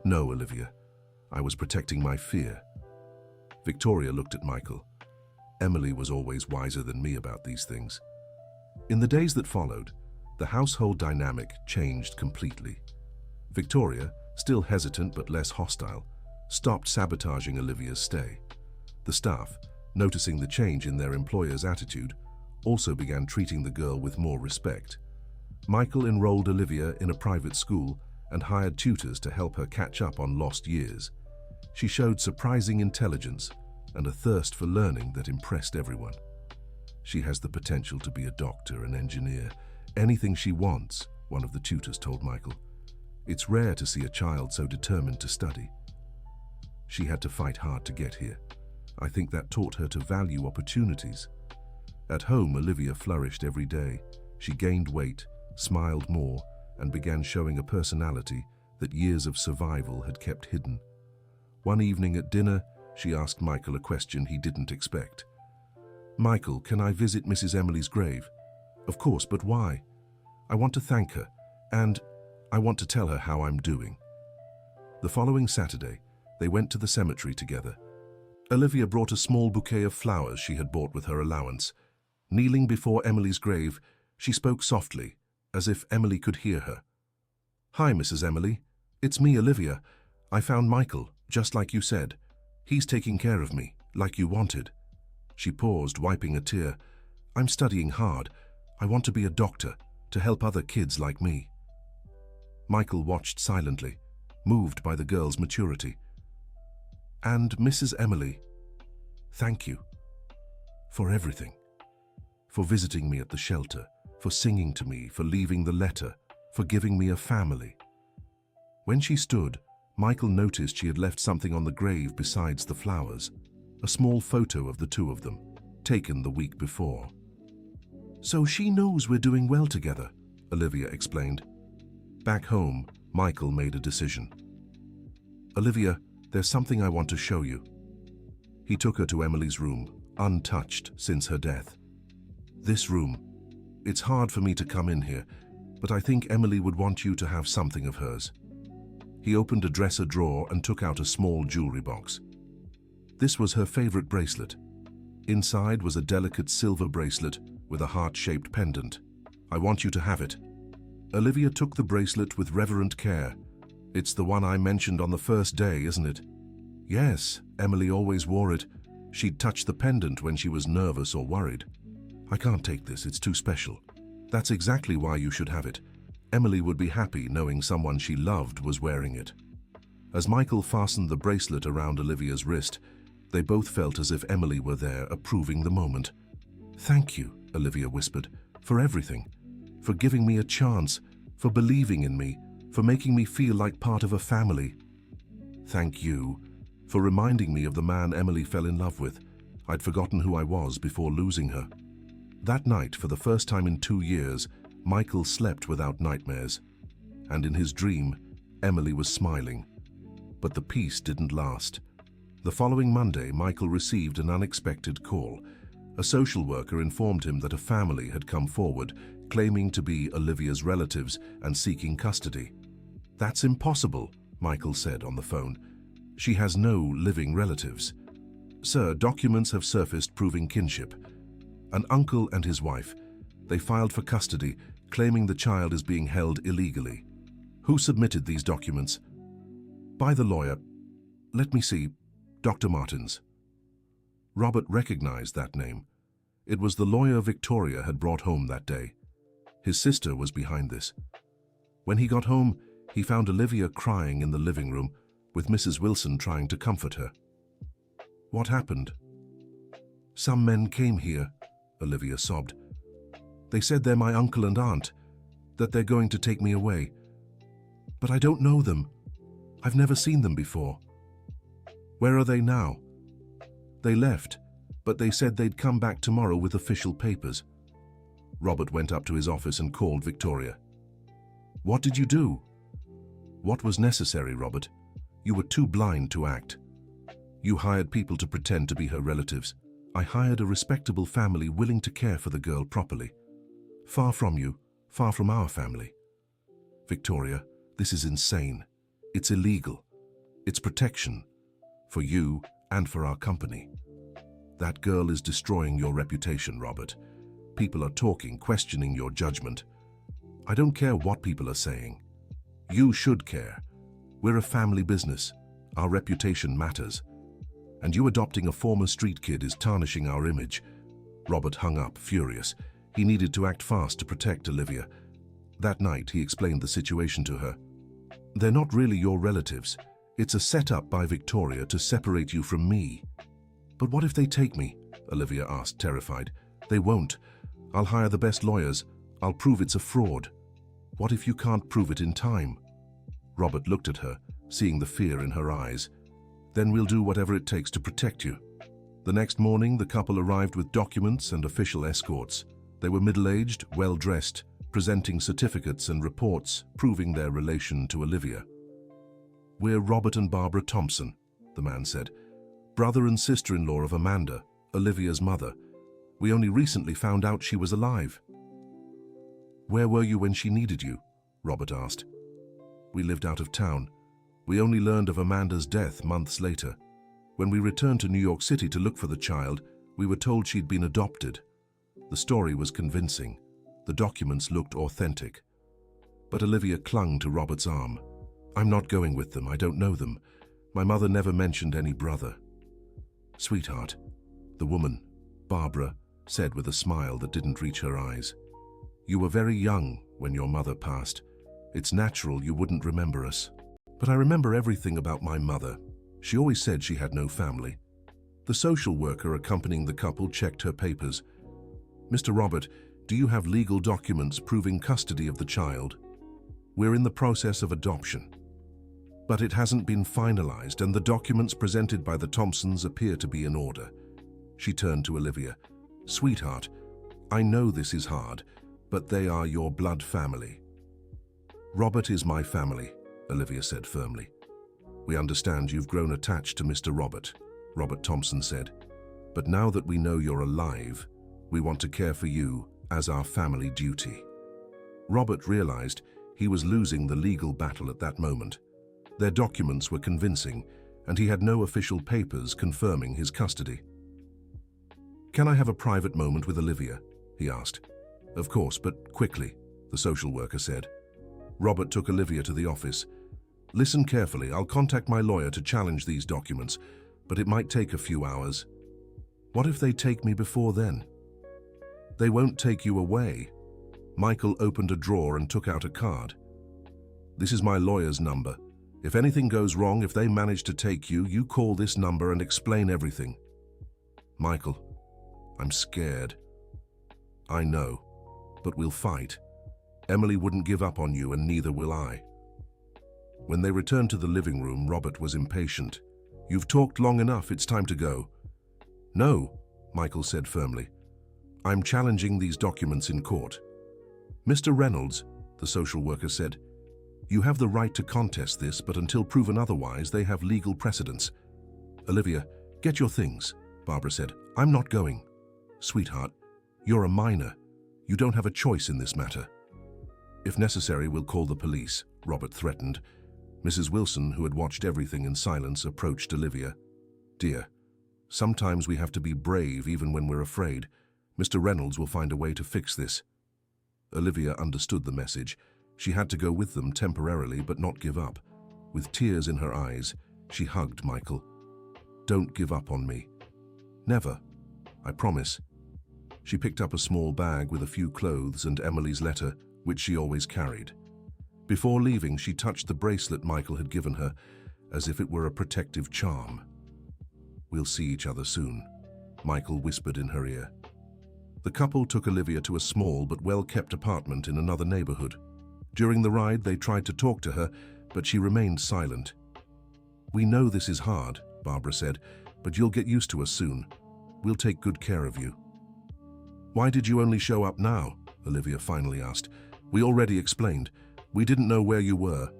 "No, Olivia. I was protecting my fear." Victoria looked at Michael. Emily was always wiser than me about these things. In the days that followed, the household dynamic changed completely. Victoria, still hesitant but less hostile, stopped sabotaging Olivia's stay. The staff, noticing the change in their employer's attitude, also began treating the girl with more respect. Michael enrolled Olivia in a private school and hired tutors to help her catch up on lost years. She showed surprising intelligence and a thirst for learning that impressed everyone. "She has the potential to be a doctor, an engineer, anything she wants," one of the tutors told Michael. "It's rare to see a child so determined to study. She had to fight hard to get here. I think that taught her to value opportunities." At home, Olivia flourished every day. She gained weight, smiled more, and began showing a personality that years of survival had kept hidden. One evening at dinner, she asked Michael a question he didn't expect. "Michael, can I visit Mrs. Emily's grave?" "Of course, but why?" "I want to thank her, and I want to tell her how I'm doing." The following Saturday, they went to the cemetery together. Olivia brought a small bouquet of flowers she had bought with her allowance. Kneeling before Emily's grave, she spoke softly, as if Emily could hear her. "Hi, Mrs. Emily. It's me, Olivia. I found Michael, just like you said. He's taking care of me, like you wanted." She paused, wiping a tear. "I'm studying hard. I want to be a doctor, to help other kids like me." Michael watched silently, moved by the girl's maturity. "And Mrs. Emily, thank you for everything. For visiting me at the shelter, for singing to me, for leaving the letter, for giving me a family." When she stood, Michael noticed she had left something on the grave besides the flowers, a small photo of the two of them, taken the week before. "So she knows we're doing well together," Olivia explained. Back home, Michael made a decision. "Olivia, there's something I want to show you." He took her to Emily's room, untouched since her death. "This room. It's hard for me to come in here, but I think Emily would want you to have something of hers." He opened a dresser drawer and took out a small jewelry box. This was her favorite bracelet. Inside was a delicate silver bracelet with a heart-shaped pendant. "I want you to have it." Olivia took the bracelet with reverent care. "It's the one I mentioned on the first day, isn't it?" "Yes, Emily always wore it. She'd touch the pendant when she was nervous or worried." "I can't take this, it's too special." "That's exactly why you should have it. Emily would be happy knowing someone she loved was wearing it." As Michael fastened the bracelet around Olivia's wrist, they both felt as if Emily were there, approving the moment. "Thank you," Olivia whispered, "for everything. For giving me a chance, for believing in me, for making me feel like part of a family." "Thank you for reminding me of the man Emily fell in love with. I'd forgotten who I was before losing her." That night, for the first time in 2 years, Michael slept without nightmares. And in his dream, Emily was smiling. But the peace didn't last. The following Monday, Michael received an unexpected call. A social worker informed him that a family had come forward, claiming to be Olivia's relatives and seeking custody. "That's impossible," Michael said on the phone. "She has no living relatives." "Sir, documents have surfaced proving kinship. An uncle and his wife. They filed for custody, claiming the child is being held illegally. Who submitted these documents? By the lawyer. Let me see. Dr. Martins. Robert recognized that name. It was the lawyer Victoria had brought home that day. His sister was behind this. When he got home, he found Olivia crying in the living room, with Mrs. Wilson trying to comfort her. What happened? Some men came here, Olivia sobbed. They said they're my uncle and aunt, that they're going to take me away. But I don't know them. I've never seen them before. Where are they now? They left, but they said they'd come back tomorrow with official papers. Robert went up to his office and called Victoria. What did you do? What was necessary, Robert? You were too blind to act. You hired people to pretend to be her relatives. I hired a respectable family willing to care for the girl properly. Far from you, far from our family. Victoria, this is insane. It's illegal. It's protection. For you and for our company. That girl is destroying your reputation, Robert. People are talking, questioning your judgment. I don't care what people are saying. You should care. We're a family business. Our reputation matters. And you adopting a former street kid is tarnishing our image. Robert hung up, furious. He needed to act fast to protect Olivia. That night, he explained the situation to her. They're not really your relatives. It's a setup by Victoria to separate you from me. But what if they take me? Olivia asked, terrified. They won't. I'll hire the best lawyers. I'll prove it's a fraud. What if you can't prove it in time? Robert looked at her, seeing the fear in her eyes. Then we'll do whatever it takes to protect you. The next morning, the couple arrived with documents and official escorts. They were middle-aged, well-dressed, presenting certificates and reports proving their relation to Olivia. We're Robert and Barbara Thompson, the man said. Brother and sister-in-law of Amanda, Olivia's mother. We only recently found out she was alive. Where were you when she needed you? Robert asked. We lived out of town. We only learned of Amanda's death months later. When we returned to New York City to look for the child, we were told she'd been adopted. The story was convincing. The documents looked authentic. But Olivia clung to Robert's arm. I'm not going with them. I don't know them. My mother never mentioned any brother. Sweetheart, the woman, Barbara, said with a smile that didn't reach her eyes. You were very young when your mother passed. It's natural you wouldn't remember us. But I remember everything about my mother. She always said she had no family. The social worker accompanying the couple checked her papers. Mr. Robert, do you have legal documents proving custody of the child? We're in the process of adoption. But it hasn't been finalized, and the documents presented by the Thompsons appear to be in order. She turned to Olivia. Sweetheart, I know this is hard, but they are your blood family. Robert is my family, Olivia said firmly. We understand you've grown attached to Mr. Robert, Robert Thompson said. But now that we know you're alive, we want to care for you as our family duty. Robert realized he was losing the legal battle at that moment. Their documents were convincing, and he had no official papers confirming his custody. Can I have a private moment with Olivia? He asked. Of course, but quickly, the social worker said. Robert took Olivia to the office. Listen carefully. I'll contact my lawyer to challenge these documents, but it might take a few hours. What if they take me before then? They won't take you away. Michael opened a drawer and took out a card. This is my lawyer's number. If anything goes wrong, if they manage to take you, you call this number and explain everything. Michael, I'm scared. I know, but we'll fight. Emily wouldn't give up on you, and neither will I. When they returned to the living room, Robert was impatient. You've talked long enough, it's time to go. No, Michael said firmly. I'm challenging these documents in court. Mr. Reynolds, the social worker said, you have the right to contest this, but until proven otherwise, they have legal precedence. Olivia, get your things, Barbara said. I'm not going. Sweetheart, you're a minor. You don't have a choice in this matter. If necessary, we'll call the police, Robert threatened. Mrs. Wilson, who had watched everything in silence, approached Olivia. Dear, sometimes we have to be brave even when we're afraid. Mr. Reynolds will find a way to fix this. Olivia understood the message. She had to go with them temporarily but not give up. With tears in her eyes, she hugged Michael. "Don't give up on me." "Never. I promise." She picked up a small bag with a few clothes and Emily's letter, which she always carried. Before leaving, she touched the bracelet Michael had given her, as if it were a protective charm. "We'll see each other soon," Michael whispered in her ear. The couple took Olivia to a small but well-kept apartment in another neighborhood. During the ride, they tried to talk to her, but she remained silent. "We know this is hard," Barbara said, "but you'll get used to us soon. We'll take good care of you." "Why did you only show up now?" Olivia finally asked. "We already explained. We didn't know where you were."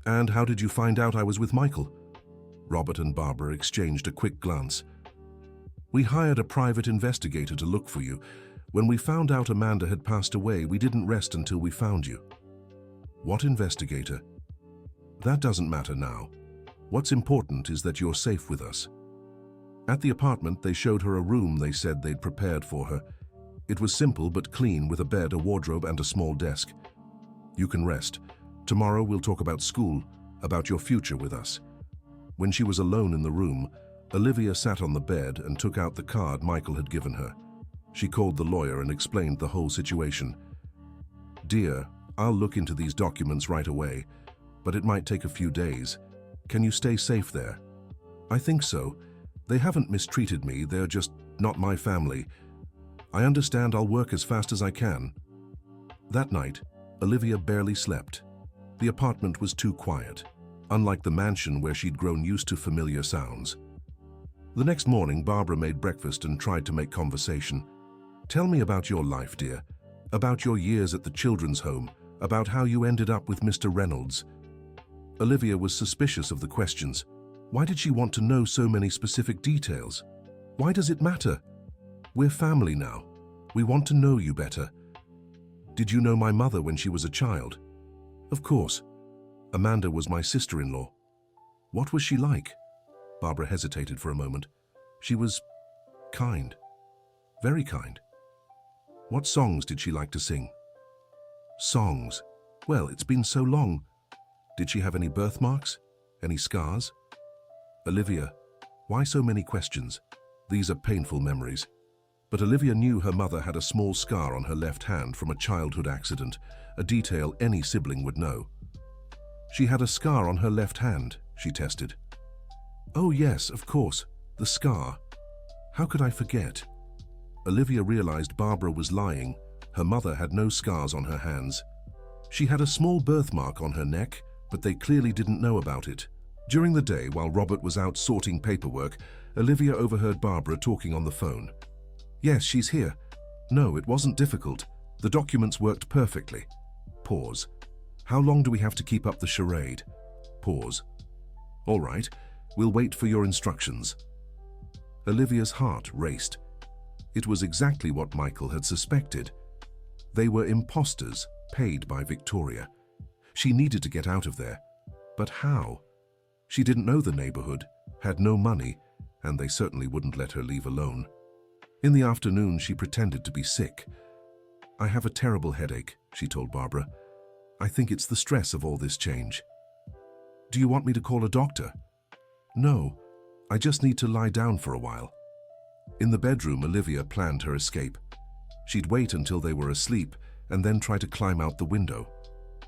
"And how did you find out I was with Michael?" Robert and Barbara exchanged a quick glance. "We hired a private investigator to look for you. When we found out Amanda had passed away, we didn't rest until we found you." "What investigator?" "That doesn't matter now. What's important is that you're safe with us." At the apartment, they showed her a room they said they'd prepared for her. It was simple but clean, with a bed, a wardrobe, and a small desk. "You can rest. Tomorrow we'll talk about school, about your future with us." When she was alone in the room, Olivia sat on the bed and took out the card Michael had given her. She called the lawyer and explained the whole situation. "Dear, I'll look into these documents right away, but it might take a few days. Can you stay safe there?" "I think so. They haven't mistreated me, they're just not my family. I understand. I'll work as fast as I can." That night, Olivia barely slept. The apartment was too quiet, unlike the mansion where she'd grown used to familiar sounds. The next morning, Barbara made breakfast and tried to make conversation. "Tell me about your life, dear. About your years at the children's home, about how you ended up with Mr. Reynolds." Olivia was suspicious of the questions. Why did she want to know so many specific details? Why does it matter? "We're family now. We want to know you better." "Did you know my mother when she was a child?" "Of course. Amanda was my sister-in-law." "What was she like?" Barbara hesitated for a moment. "She was kind. Very kind." "What songs did she like to sing?" "Songs? Well, it's been so long. Did she have any birthmarks? Any scars?" "Olivia, why so many questions? These are painful memories." But Olivia knew her mother had a small scar on her left hand from a childhood accident, a detail any sibling would know. "She had a scar on her left hand," she tested. "Oh yes, of course, the scar. How could I forget?" Olivia realized Barbara was lying. Her mother had no scars on her hands. She had a small birthmark on her neck, but they clearly didn't know about it. During the day, while Robert was out sorting paperwork, Olivia overheard Barbara talking on the phone. "Yes, she's here. No, it wasn't difficult. The documents worked perfectly." Pause. "How long do we have to keep up the charade?" Pause. "All right, we'll wait for your instructions." Olivia's heart raced. It was exactly what Michael had suspected. They were imposters paid by Victoria. She needed to get out of there. But how? She didn't know the neighborhood, had no money, and they certainly wouldn't let her leave alone. In the afternoon, she pretended to be sick. "I have a terrible headache," she told Barbara. "I think it's the stress of all this change." "Do you want me to call a doctor?" "No, I just need to lie down for a while." In the bedroom, Olivia planned her escape. She'd wait until they were asleep and then try to climb out the window.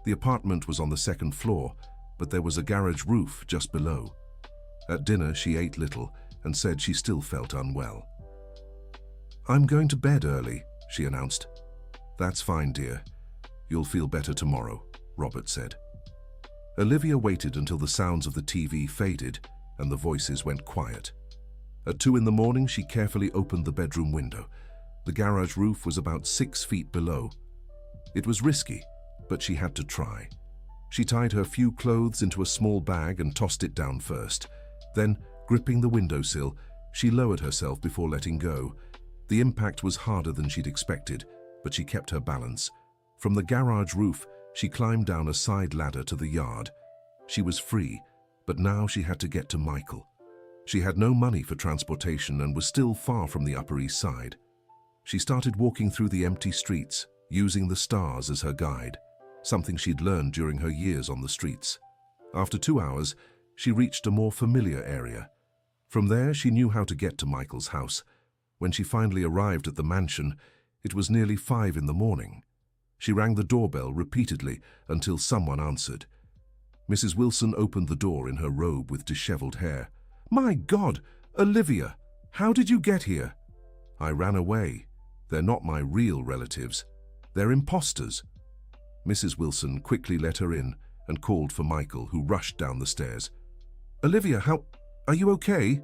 The apartment was on the second floor, but there was a garage roof just below. At dinner, she ate little and said she still felt unwell. "I'm going to bed early," she announced. "That's fine, dear. You'll feel better tomorrow," Robert said. Olivia waited until the sounds of the TV faded and the voices went quiet. At 2 in the morning, she carefully opened the bedroom window. The garage roof was about 6 feet below. It was risky, but she had to try. She tied her few clothes into a small bag and tossed it down first. Then, gripping the windowsill, she lowered herself before letting go. The impact was harder than she'd expected, but she kept her balance. From the garage roof, she climbed down a side ladder to the yard. She was free, but now she had to get to Michael. She had no money for transportation and was still far from the Upper East Side. She started walking through the empty streets, using the stars as her guide, something she'd learned during her years on the streets. After 2 hours, she reached a more familiar area. From there, she knew how to get to Michael's house. When she finally arrived at the mansion, it was nearly 5 in the morning. She rang the doorbell repeatedly until someone answered. Mrs. Wilson opened the door in her robe with disheveled hair. "My God, Olivia, how did you get here?" "I ran away. They're not my real relatives. They're imposters." Mrs. Wilson quickly let her in and called for Michael, who rushed down the stairs. "Olivia, are you okay?"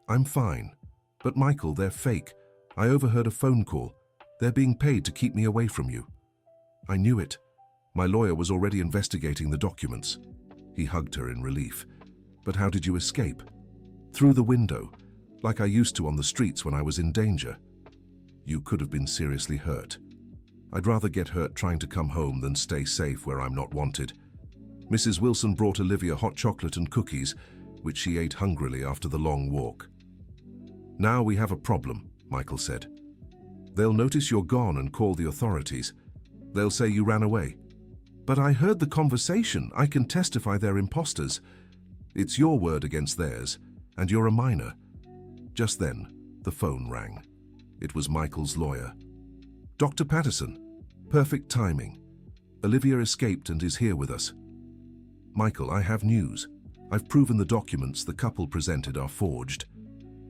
"I'm fine. But Michael, they're fake. I overheard a phone call. They're being paid to keep me away from you." "I knew it. My lawyer was already investigating the documents." He hugged her in relief. "But how did you escape?" "Through the window, like I used to on the streets when I was in danger." "You could have been seriously hurt." "I'd rather get hurt trying to come home than stay safe where I'm not wanted." Mrs. Wilson brought Olivia hot chocolate and cookies, which she ate hungrily after the long walk. "Now we have a problem," Michael said. "They'll notice you're gone and call the authorities. They'll say you ran away." "But I heard the conversation. I can testify they're imposters." "It's your word against theirs, and you're a minor." Just then, the phone rang. It was Michael's lawyer. "Dr. Patterson, perfect timing. Olivia escaped and is here with us." "Michael, I have news. I've proven the documents the couple presented are forged.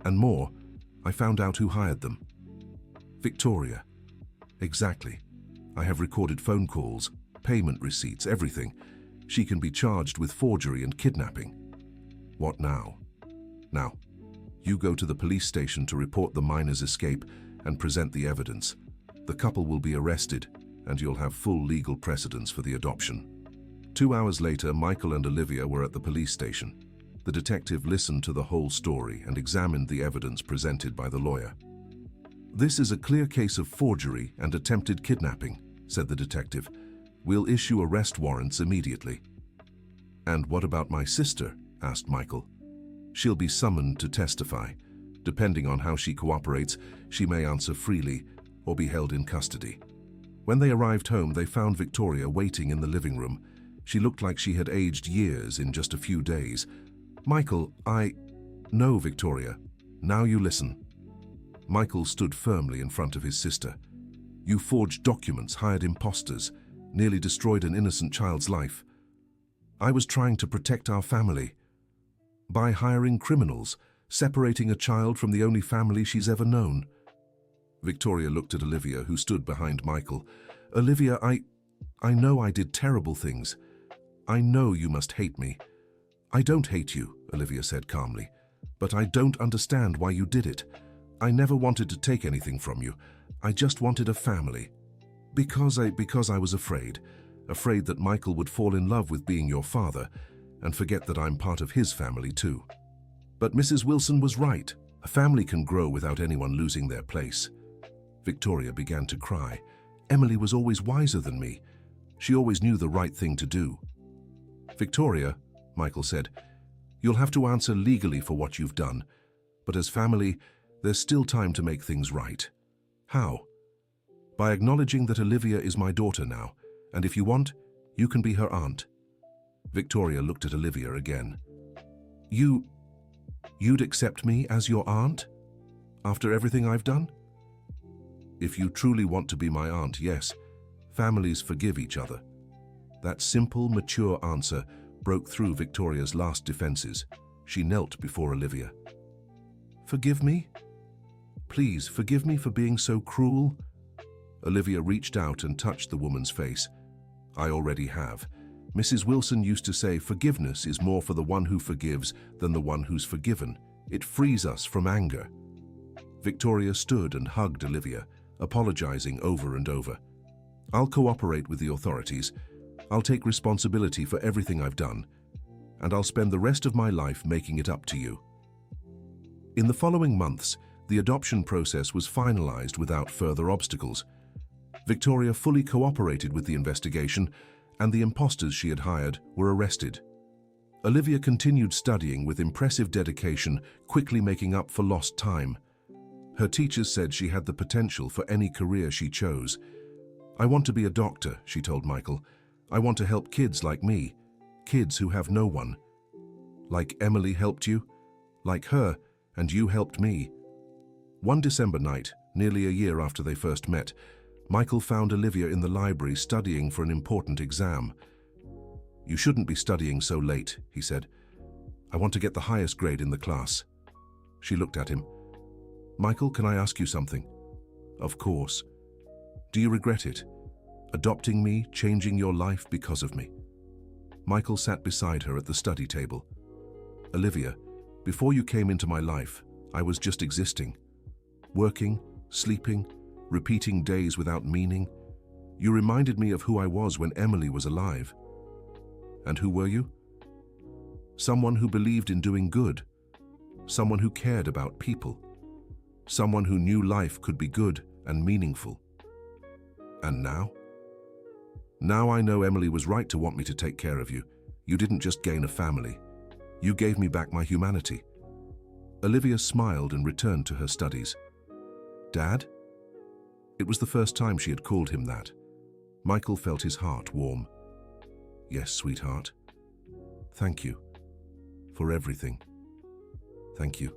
And more, I found out who hired them." "Victoria." "Exactly. I have recorded phone calls, payment receipts, everything. She can be charged with forgery and kidnapping." "What now?" "Now, you go to the police station to report the minor's escape and present the evidence. The couple will be arrested, and you'll have full legal precedence for the adoption." 2 hours later, Michael and Olivia were at the police station. The detective listened to the whole story and examined the evidence presented by the lawyer. "This is a clear case of forgery and attempted kidnapping," said the detective. "We'll issue arrest warrants immediately." "And what about my sister?" asked Michael. "She'll be summoned to testify. Depending on how she cooperates, she may answer freely or be held in custody." When they arrived home, they found Victoria waiting in the living room. She looked like she had aged years in just a few days. "Michael, No, Victoria. Now you listen." Michael stood firmly in front of his sister. "You forged documents, hired imposters, nearly destroyed an innocent child's life. I was trying to protect our family by hiring criminals, separating a child from the only family she's ever known." Victoria looked at Olivia, who stood behind Michael. "Olivia, I know I did terrible things. I know you must hate me." "I don't hate you," Olivia said calmly, "but I don't understand why you did it. I never wanted to take anything from you. I just wanted a family. Because I was afraid that Michael would fall in love with being your father and forget that I'm part of his family too." But Mrs. Wilson was right. A family can grow without anyone losing their place. Victoria began to cry. "Emily was always wiser than me. She always knew the right thing to do." "Victoria," Michael said, "you'll have to answer legally for what you've done. But as family, there's still time to make things right." "How?" "By acknowledging that Olivia is my daughter now, and if you want, you can be her aunt." Victoria looked at Olivia again. You'd accept me as your aunt? After everything I've done?" "If you truly want to be my aunt, yes. Families forgive each other." That simple, mature answer broke through Victoria's last defenses. She knelt before Olivia. "Forgive me? Please, forgive me for being so cruel." Olivia reached out and touched the woman's face. "I already have. Mrs. Wilson used to say forgiveness is more for the one who forgives than the one who's forgiven. It frees us from anger." Victoria stood and hugged Olivia, apologizing over and over. "I'll cooperate with the authorities. I'll take responsibility for everything I've done, and I'll spend the rest of my life making it up to you." In the following months, the adoption process was finalized without further obstacles. Victoria fully cooperated with the investigation, and the imposters she had hired were arrested. Olivia continued studying with impressive dedication, quickly making up for lost time. Her teachers said she had the potential for any career she chose. "I want to be a doctor," she told Michael. "I want to help kids like me, kids who have no one. Like Emily helped you, like her, and you helped me." One December night, nearly a year after they first met, Michael found Olivia in the library studying for an important exam. "You shouldn't be studying so late," he said. "I want to get the highest grade in the class." She looked at him. "Michael, can I ask you something?" "Of course." "Do you regret it? Adopting me, changing your life because of me?" Michael sat beside her at the study table. "Olivia, before you came into my life, I was just existing. Working, sleeping, repeating days without meaning. You reminded me of who I was when Emily was alive." "And who were you?" "Someone who believed in doing good. Someone who cared about people. Someone who knew life could be good and meaningful." "And now?" "Now I know Emily was right to want me to take care of you. You didn't just gain a family. You gave me back my humanity." Olivia smiled and returned to her studies. "Dad?" It was the first time she had called him that. Michael felt his heart warm. "Yes, sweetheart. Thank you. For everything. Thank you.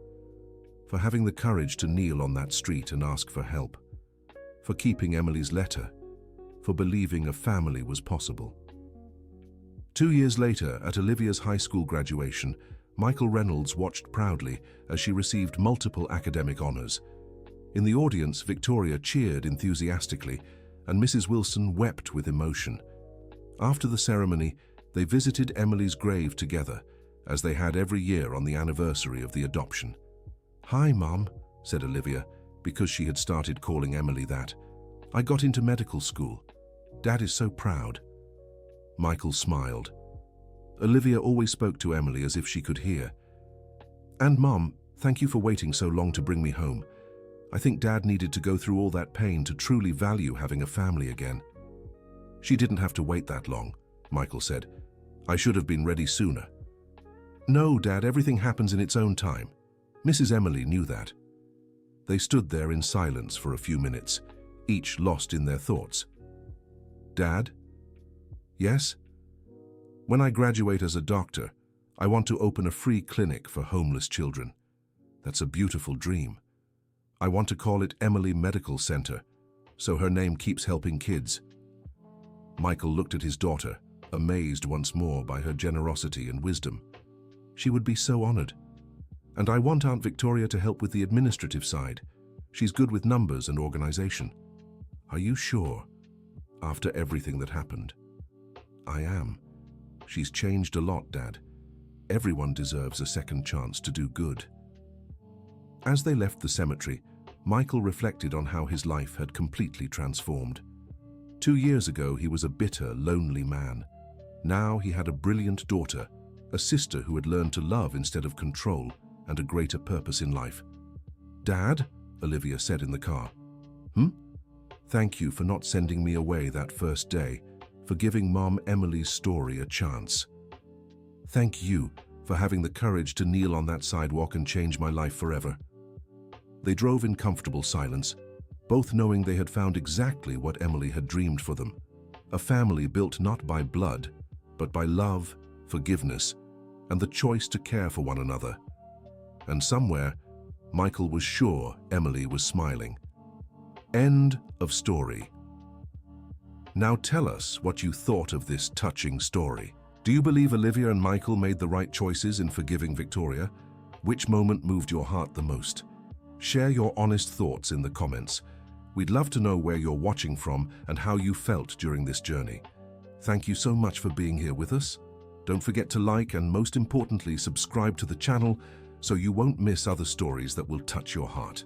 For having the courage to kneel on that street and ask for help. For keeping Emily's letter. For believing a family was possible." 2 years later, at Olivia's high school graduation, Michael Reynolds watched proudly as she received multiple academic honors. In the audience, Victoria cheered enthusiastically, and Mrs. Wilson wept with emotion. After the ceremony, they visited Emily's grave together, as they had every year on the anniversary of the adoption. "Hi, Mom," said Olivia, because she had started calling Emily that. "I got into medical school. Dad is so proud." Michael smiled. Olivia always spoke to Emily as if she could hear. "And Mom, thank you for waiting so long to bring me home. I think Dad needed to go through all that pain to truly value having a family again." "She didn't have to wait that long," Michael said. "I should have been ready sooner." "No, Dad, everything happens in its own time." Mrs. Emily knew that. They stood there in silence for a few minutes, each lost in their thoughts. "Dad?" "Yes?" "When I graduate as a doctor, I want to open a free clinic for homeless children. That's a beautiful dream. I want to call it Emily Medical Center, so her name keeps helping kids." Michael looked at his daughter, amazed once more by her generosity and wisdom. "She would be so honored. And I want Aunt Victoria to help with the administrative side. She's good with numbers and organization." "Are you sure? After everything that happened?" "I am. She's changed a lot, Dad. Everyone deserves a second chance to do good." As they left the cemetery, Michael reflected on how his life had completely transformed. 2 years ago, he was a bitter, lonely man. Now he had a brilliant daughter, a sister who had learned to love instead of control, and a greater purpose in life. "Dad?" Olivia said in the car. "Thank you for not sending me away that first day, for giving Mom Emily's story a chance. Thank you for having the courage to kneel on that sidewalk and change my life forever." They drove in comfortable silence, both knowing they had found exactly what Emily had dreamed for them. A family built not by blood, but by love, forgiveness, and the choice to care for one another. And somewhere, Michael was sure Emily was smiling. End of story. Now tell us what you thought of this touching story. Do you believe Olivia and Michael made the right choices in forgiving Victoria? Which moment moved your heart the most? Share your honest thoughts in the comments. We'd love to know where you're watching from and how you felt during this journey. Thank you so much for being here with us. Don't forget to like and, most importantly, subscribe to the channel so you won't miss other stories that will touch your heart.